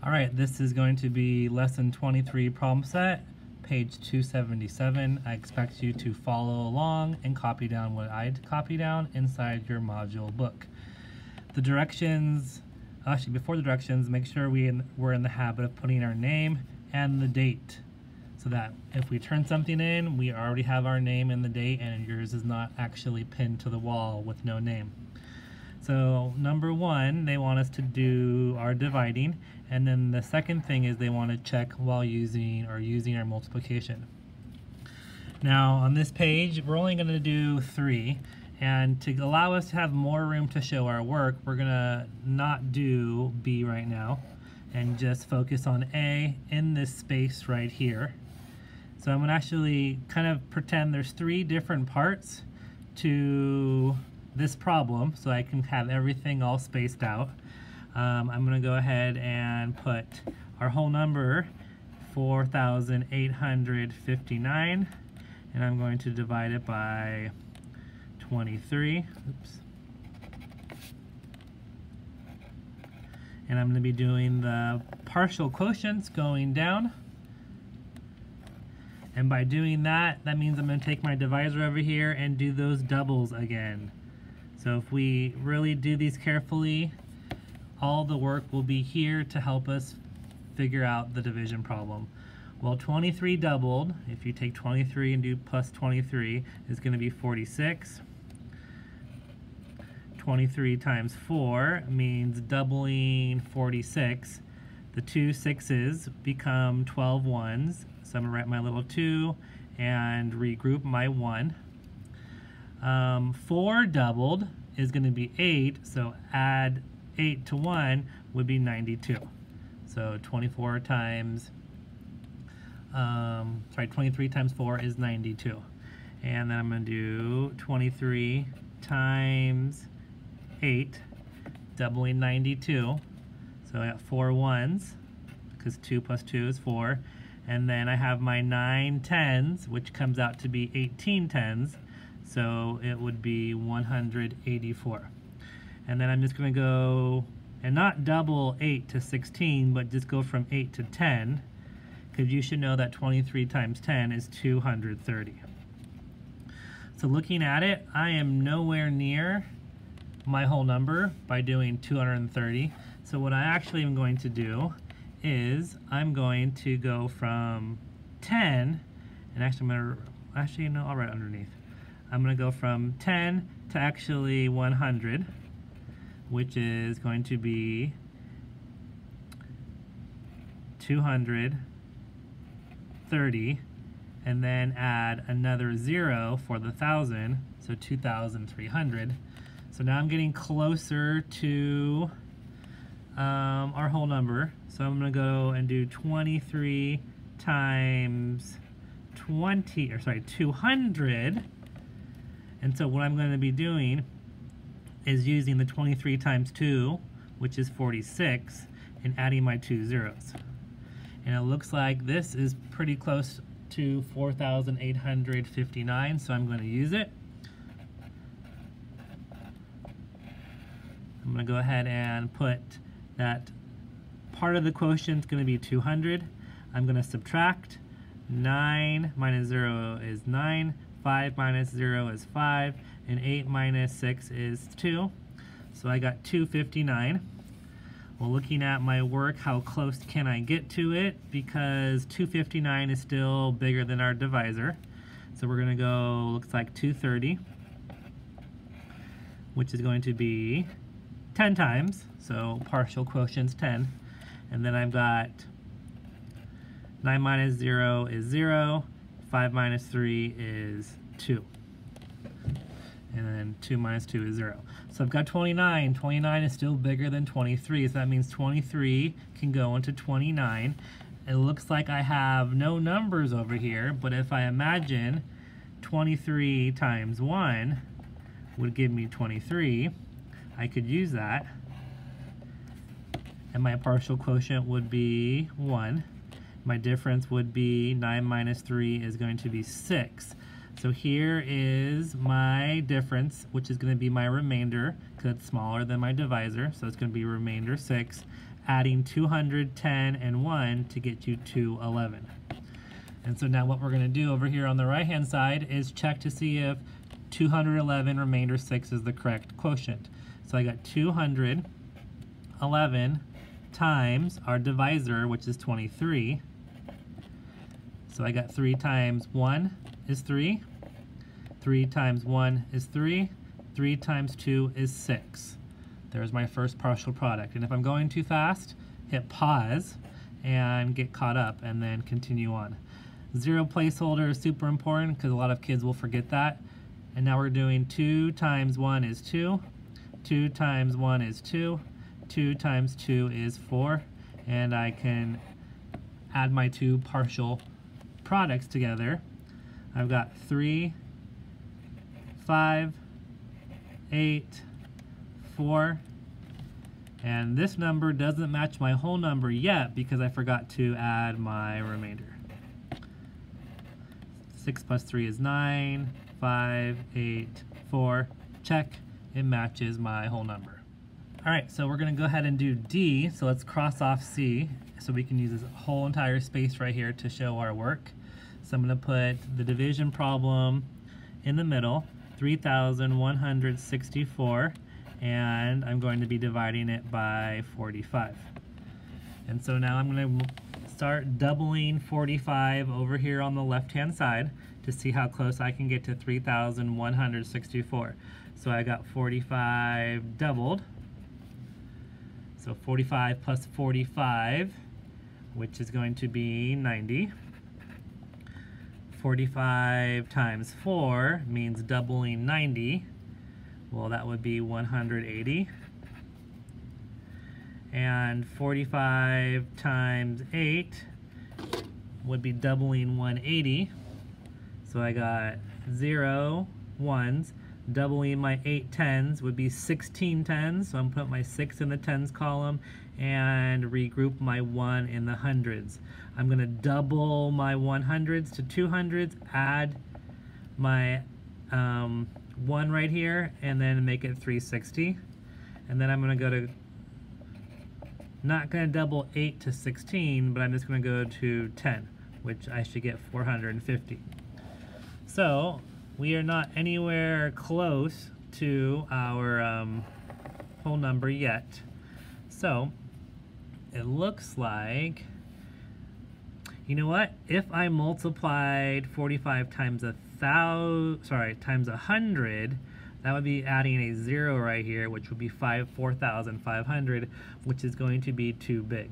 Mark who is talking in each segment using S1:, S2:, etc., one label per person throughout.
S1: Alright, this is going to be lesson 23 problem set, page 277. I expect you to follow along and copy down what I'd copy down inside your module book. The directions, actually before the directions, make sure we're in the habit of putting our name and the date, so that if we turn something in, we already have our name and the date, and yours is not actually pinned to the wall with no name. So number one, they want us to do our dividing, and then the second thing is they want to check while using our multiplication. Now on this page, we're only going to do 3, and to allow us to have more room to show our work, we're going to not do B right now and just focus on A in this space right here. So I'm going to actually kind of pretend there's 3 different parts to this problem, so I can have everything all spaced out. I'm going to go ahead and put our whole number, 4,859, and I'm going to divide it by 23. Oops. And I'm going to be doing the partial quotients going down. And by doing that, that means I'm going to take my divisor over here and do those doubles again. So if we really do these carefully, all the work will be here to help us figure out the division problem. Well, 23 doubled, if you take 23 and do plus 23, is going to be 46. 23 times 4 means doubling 46. The 2 6s become 12 1s. So I'm going to write my little 2 and regroup my 1. 4 doubled is going to be 8, so add 8 to 1 would be 92. So 23 times 4 is 92. And then I'm going to do 23 times 8, doubling 92. So I got 4 1s, because 2 plus 2 is 4. And then I have my 9 10s, which comes out to be 18 10s. So it would be 184. And then I'm just going to go and not double 8 to 16, but just go from 8 to 10, because you should know that 23 times 10 is 230. So looking at it, I am nowhere near my whole number by doing 230. So what I actually am going to do is I'm going to go from 10, and actually I'll write underneath. I'm going to go from 10 to actually 100, which is going to be 230, and then add another 0 for the 1,000, so 2,300. So now I'm getting closer to our whole number. So I'm going to go and do 23 times 200. And so what I'm going to be doing is using the 23 times 2, which is 46, and adding my 2 zeros. And it looks like this is pretty close to 4,859, so I'm going to use it. I'm going to go ahead and put that part of the quotient is going to be 200. I'm going to subtract. 9 minus 0 is 9. 5 minus 0 is 5, and 8 minus 6 is 2. So I got 259. Well, looking at my work, how close can I get to it? Because 259 is still bigger than our divisor. So we're going to go, looks like 230, which is going to be 10 times. So partial quotient's 10. And then I've got 9 minus 0 is 0. 5 minus 3 is 2. And then 2 minus 2 is 0. So I've got 29. 29 is still bigger than 23, so that means 23 can go into 29. It looks like I have no numbers over here, but if I imagine 23 times 1 would give me 23, I could use that. And my partial quotient would be 1. My difference would be 9 minus 3 is going to be 6. So here is my difference, which is going to be my remainder, because it's smaller than my divisor. So it's going to be remainder 6. adding 210 and 1 to get you 211. And so now what we're going to do over here on the right hand side is check to see if 211 remainder 6 is the correct quotient. So I got 211 times our divisor, which is 23. So I got 3 times 1 is 3. 3 times 1 is 3. 3 times 2 is 6. There's my first partial product. And if I'm going too fast, hit pause and get caught up and then continue on. 0 placeholder is super important because a lot of kids will forget that. And now we're doing 2 times 1 is 2. 2 times 1 is 2. 2 times 2 is 4. And I can add my 2 partial products together. I've got 3, 5, 8, 4, and this number doesn't match my whole number yet because I forgot to add my remainder. 6 plus 3 is 9, 5, 8, 4, check, it matches my whole number. Alright, so we're going to go ahead and do D, so let's cross off C, so we can use this whole entire space right here to show our work. So I'm going to put the division problem in the middle, 3,164, and I'm going to be dividing it by 45. And so now I'm going to start doubling 45 over here on the left hand side to see how close I can get to 3,164. So I got 45 doubled. So 45 plus 45, which is going to be 90. 45 times 4 means doubling 90. Well, that would be 180. And 45 times 8 would be doubling 180. So I got 0 ones. Doubling my 8 tens would be 16 tens. So I'm putting my 6 in the tens column and regroup my 1 in the hundreds. I'm going to double my 100s to 200s, add my 1 right here, and then make it 360. And then I'm going to go to, not going to double 8 to 16, but I'm just going to go to 10, which I should get 450. So we are not anywhere close to our whole number yet. So it looks like, you know what? If I multiplied 45 times times 100, that would be adding a 0 right here, which would be 4,500, which is going to be too big.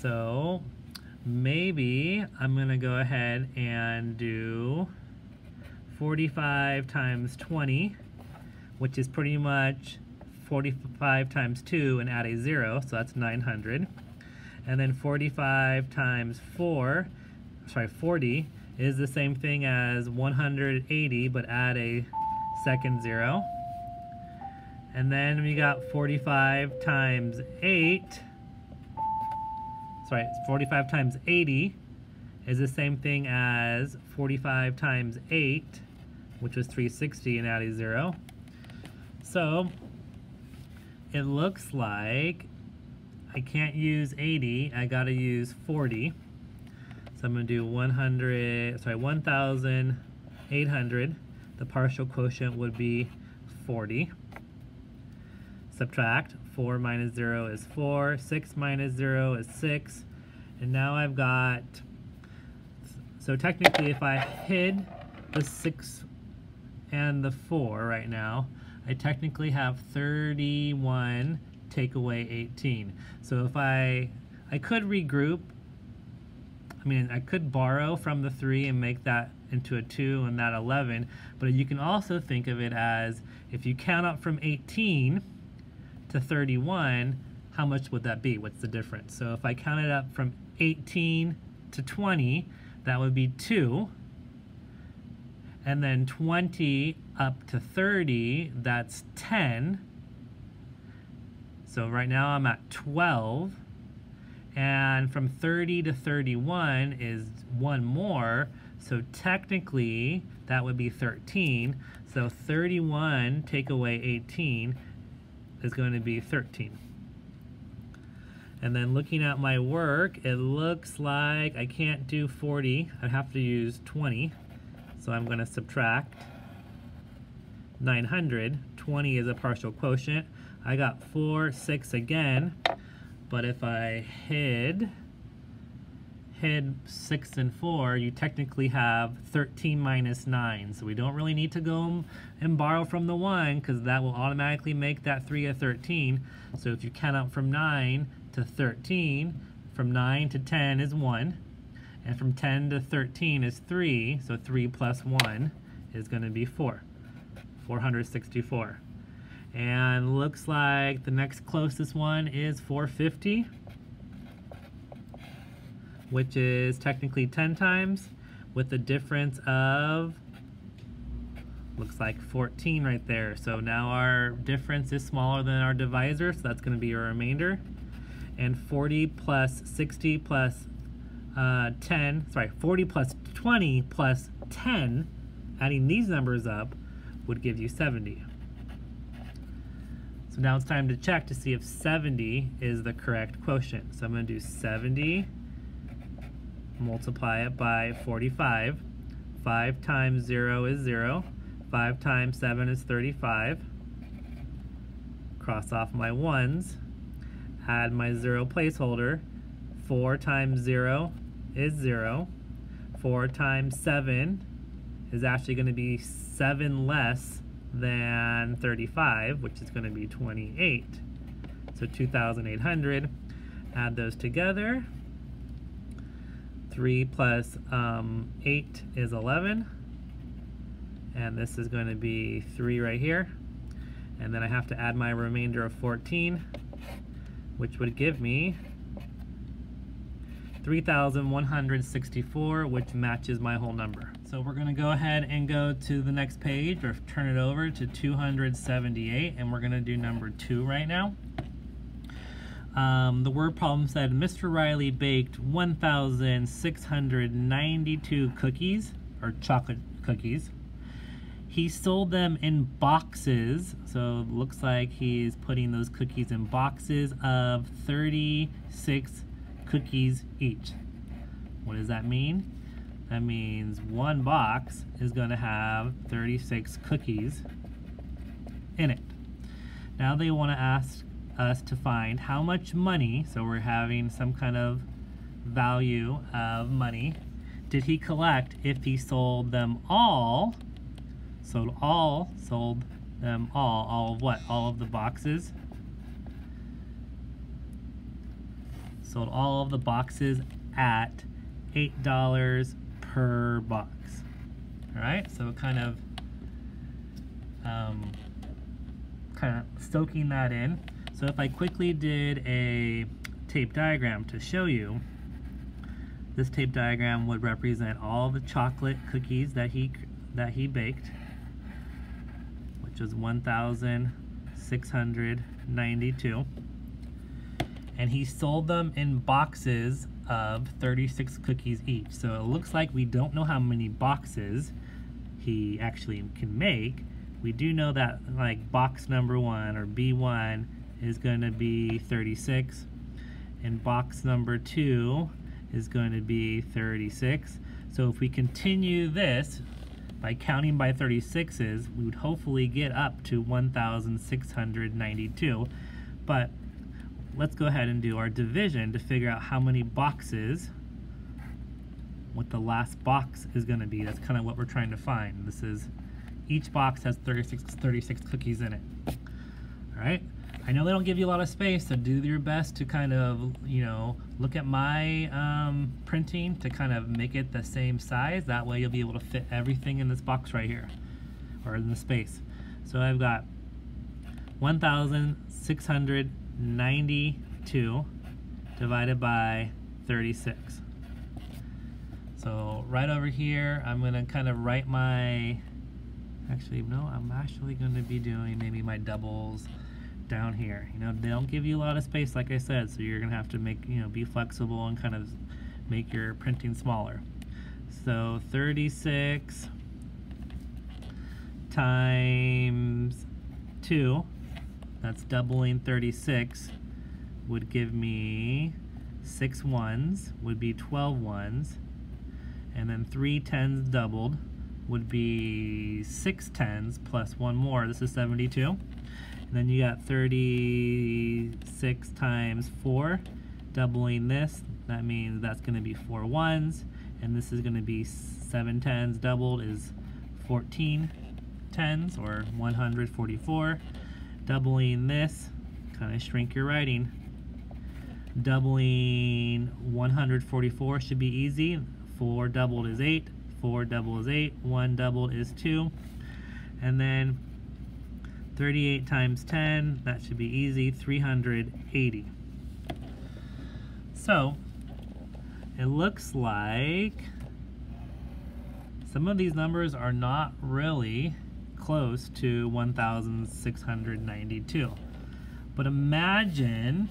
S1: So maybe I'm going to go ahead and do 45 times 20, which is pretty much 45 times 2 and add a 0, so that's 900. And then 45 times 40 is the same thing as 180, but add a second 0. And then we got 45 times 45 times 80 is the same thing as 45 times 8, which was 360, and add a 0. So it looks like I can't use 80, I gotta use 40. So I'm gonna do 1,800. The partial quotient would be 40. Subtract, 4 minus 0 is 4, 6 minus 0 is 6, and now I've got, so technically if I hid the 6 and the 4 right now, I technically have 31 take away 18. So if I could regroup, I could borrow from the 3 and make that into a 2 and that 11, but you can also think of it as, if you count up from 18 to 31, how much would that be? What's the difference? So if I counted up from 18 to 20, that would be 2. And then 20 up to 30, that's 10. So right now I'm at 12. And from 30 to 31 is 1 more. So technically that would be 13. So 31 take away 18 is going to be 13. And then looking at my work, it looks like I can't do 40. I have to use 20. So I'm going to subtract 900. 20 is a partial quotient. I got 4, 6 again. But if I hid 6 and 4, you technically have 13 minus 9. So we don't really need to go and borrow from the 1 because that will automatically make that 3 a 13. So if you count up from 9 to 13, from 9 to 10 is 1. And from 10 to 13 is 3. So 3 plus 1 is going to be 4. 464. And looks like the next closest one is 450. Which is technically 10 times with a difference of, looks like 14 right there. So now our difference is smaller than our divisor, so that's going to be our remainder. And 40 plus 60 plus 40 plus 20 plus 10, adding these numbers up, would give you 70. So now it's time to check to see if 70 is the correct quotient. So I'm going to do 70, multiply it by 45. 5 times 0 is 0. 5 times 7 is 35. Cross off my 1s. Add my 0 placeholder. 4 times 0 is 0. 4 times 7 is actually going to be 7 less than 35, which is going to be 28. So 2,800. Add those together. 3 plus 8 is 11, and this is going to be 3 right here, and then I have to add my remainder of 14, which would give me 3,164, which matches my whole number. So we're going to go ahead and go to the next page, or turn it over to 278, and we're going to do number 2 right now. The word problem said Mr. Riley baked 1,692 cookies, or chocolate cookies. He sold them in boxes, so it looks like he's putting those cookies in boxes of 36 cookies each. What does that mean? That means one box is going to have 36 cookies in it. Now they want to ask us to find how much money, so we're having some kind of value of money, did he collect if he sold them all? Sold them all of what? All of the boxes? Sold all of the boxes at $8 per box. Alright, so kind of soaking that in. So if I quickly did a tape diagram to show you, this tape diagram would represent all the chocolate cookies that he baked, which was 1,692, and he sold them in boxes of 36 cookies each. So it looks like we don't know how many boxes he actually can make. We do know that like box number 1 or B1 is going to be 36, and box number 2 is going to be 36. So if we continue this by counting by 36s, we would hopefully get up to 1,692. But let's go ahead and do our division to figure out how many boxes, what the last box is going to be. That's kind of what we're trying to find. This is, each box has 36 cookies in it. All right. I know they don't give you a lot of space, so do your best to kind of, look at my printing to kind of make it the same size. That way you'll be able to fit everything in this box right here, or in the space. So I've got 1,692 divided by 36. So right over here, I'm going to kind of write my, I'm actually going to be doing maybe my doubles down here. They don't give you a lot of space, like I said, so you're gonna have to make, be flexible and kind of make your printing smaller. So 36 times 2, that's doubling 36, would give me 6 ones, would be 12 ones, and then 3 tens doubled would be 6 tens plus 1 more. This is 72. And then you got 36 times 4, doubling this. That means that's going to be 4 ones, and this is going to be 7 tens doubled is 14 tens, or 144. Doubling this, kind of shrink your writing. Doubling 144 should be easy. 4 doubled is 8, 4 doubled is 8, 1 doubled is 2. And then 38 times 10, that should be easy, 380. So, it looks like some of these numbers are not really close to 1,692. But imagine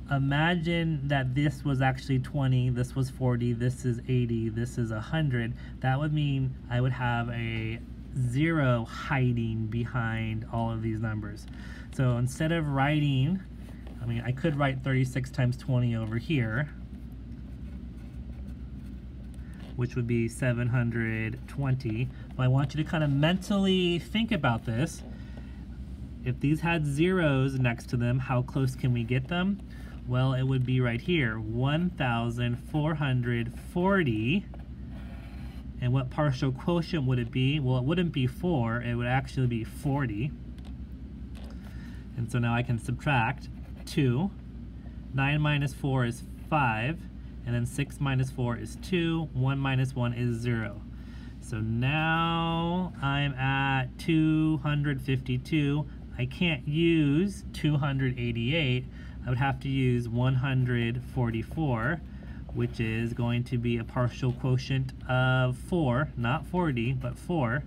S1: that this was actually 20, this was 40, this is 80, this is 100. That would mean I would have a 0 hiding behind all of these numbers. So instead of writing, I could write 36 times 20 over here, which would be 720. But I want you to kind of mentally think about this. If these had zeros next to them, how close can we get them? Well, it would be right here, 1,440. And what partial quotient would it be? Well, it wouldn't be 4, it would actually be 40. And so now I can subtract 2. 9 minus 4 is 5. And then 6 minus 4 is 2. 1 minus 1 is 0. So now I'm at 252. I can't use 288. I would have to use 144, which is going to be a partial quotient of 4, not 40, but 4.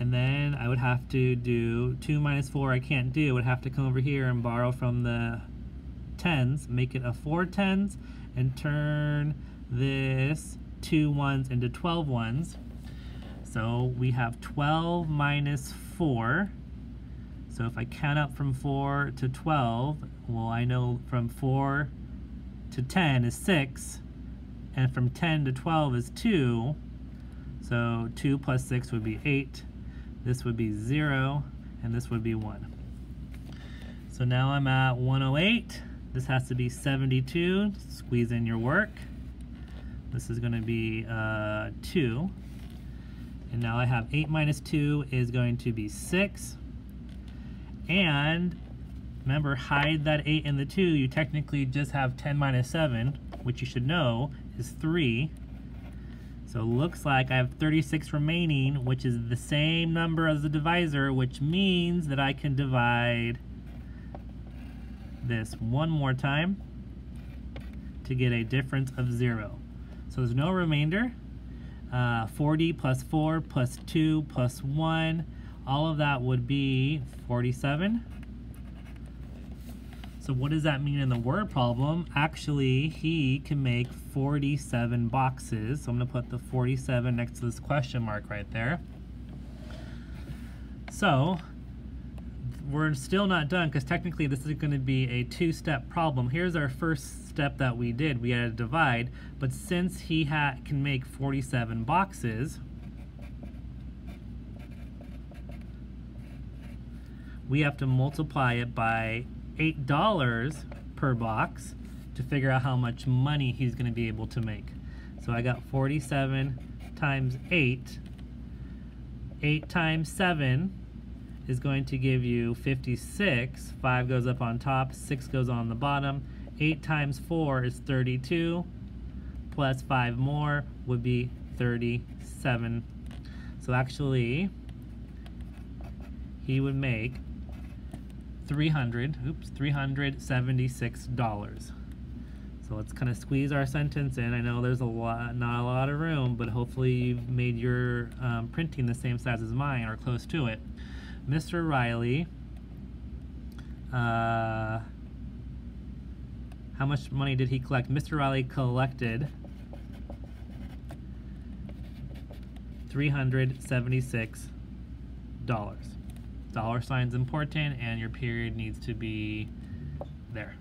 S1: And then I would have to do 2 minus 4 I can't do. I would have to come over here and borrow from the tens, make it a 4 tens, and turn this 2 ones into 12 ones. So we have 12 minus 4. So if I count up from 4 to 12, well, I know from 4 to 10 is 6, and from 10 to 12 is 2. So 2 plus 6 would be 8. This would be 0, and this would be 1. So now I'm at 108. This has to be 72. Squeeze in your work. This is going to be 2. And now I have 8 minus 2 is going to be 6. And remember, hide that 8 and the 2. You technically just have 10 minus 7, which you should know is 3. So it looks like I have 36 remaining, which is the same number as the divisor, which means that I can divide this one more time to get a difference of 0. So there's no remainder. 40 plus 4 plus 2 plus 1, all of that would be 47. So what does that mean in the word problem? Actually, he can make 47 boxes. So I'm going to put the 47 next to this question mark right there. So we're still not done, because technically this is going to be a 2-step problem. Here's our first step that we did. We had to divide, but since he can make 47 boxes, we have to multiply it by $8 per box to figure out how much money he's going to be able to make. So I got 47 times 8. 8 times 7 is going to give you 56. 5 goes up on top, 6 goes on the bottom. 8 times 4 is 32, plus 5 more would be 37. So actually, he would make $376. So let's kind of squeeze our sentence in. I know there's not a lot of room, but hopefully you've made your printing the same size as mine or close to it. Mr. Riley, how much money did he collect? Mr. Riley collected $376. Dollar sign's important, and your period needs to be there.